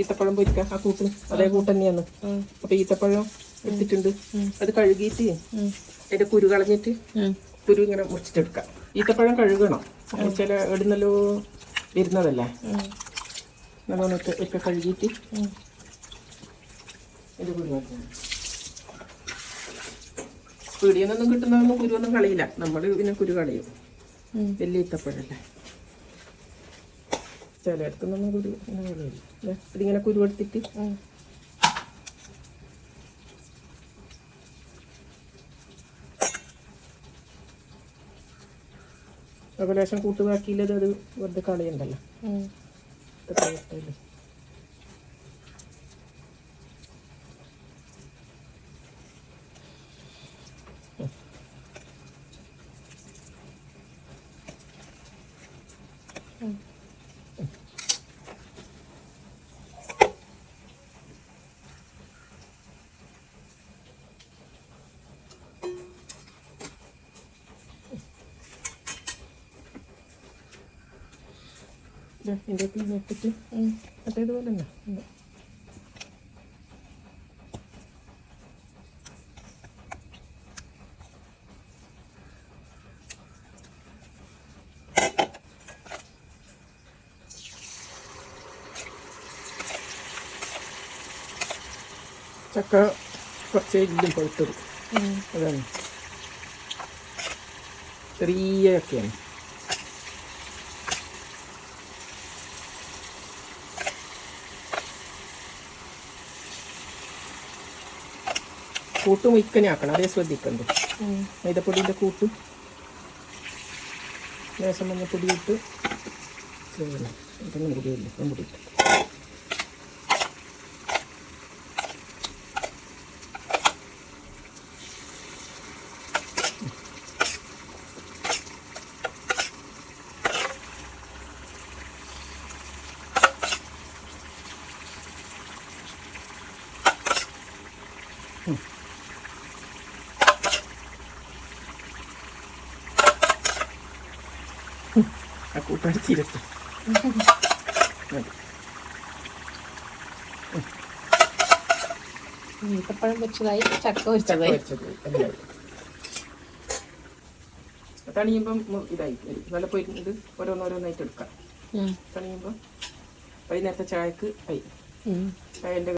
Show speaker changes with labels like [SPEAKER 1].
[SPEAKER 1] ഈത്തപ്പഴം പൊരിക്കാം ആ കൂട്ട് അതേ കൂട്ട് തന്നെയാണ്. അപ്പൊ ഈത്തപ്പഴം എടുത്തിട്ടുണ്ട്. അത് കഴുകിയിട്ട് അതിന്റെ കുരു കളഞ്ഞിട്ട് കുരു ഇങ്ങനെ മുറിച്ചിട്ടെടുക്കാം. ഈത്തപ്പഴം കഴുകണം. ചില ഇടുന്നല്ലോ വരുന്നതല്ലേ. നല്ലോണം ഒക്കെ കഴുകിയിട്ട് ഇത് കുരു പീടിയെന്നൊന്നും കിട്ടുന്നതൊന്നും കുരുവൊന്നും കളയില്ല. നമ്മൾ പിന്നെ കുരു കളയും. വലിയ ഈത്തപ്പഴല്ലേ. ചിലയിടത്തുനിന്നൊന്നും കുരു ഇങ്ങനെ കളയില്ല. ഇതിങ്ങനെ കുരു എടുത്തിട്ട് അപ്പോൾ ലേശം കൂട്ടുവാക്കിയില്ലത് അത് വെറുതെ കളയണ്ടല്ലോ. ഇതിൻ്റെ ഇട്ടിട്ട് മറ്റേതുപോലെ തന്നെ ചക്ക കുറച്ച് എല്ലും പഴുത്തത് അതാണ്. ചെറിയ ചക്കയാണ്. കൂട്ട് മുയ്ക്കനെ ആക്കണം. അതേ ശ്രദ്ധിക്കണ്ടു. മൈദപ്പൊടിൻ്റെ കൂട്ട് ലേശം മഞ്ഞപ്പൊടി ഇട്ട് ഇതൊന്നും കൂടിയില്ല. ഒന്നും കൂടി ഇട്ട് ആ കൂട്ടടിച്ചിരട്ട്
[SPEAKER 2] ഈത്തപ്പഴം വെച്ചതായി, ചക്ക വെച്ചതായി.
[SPEAKER 1] തണിയുമ്പം ഇതായി നല്ല പോയി ഇത് ഓരോന്നോരോന്നായിട്ട് എടുക്കാം. തണിയുമ്പം വൈകുന്നേരത്തെ ചായക്ക് ആയി. ചായൻ്റെ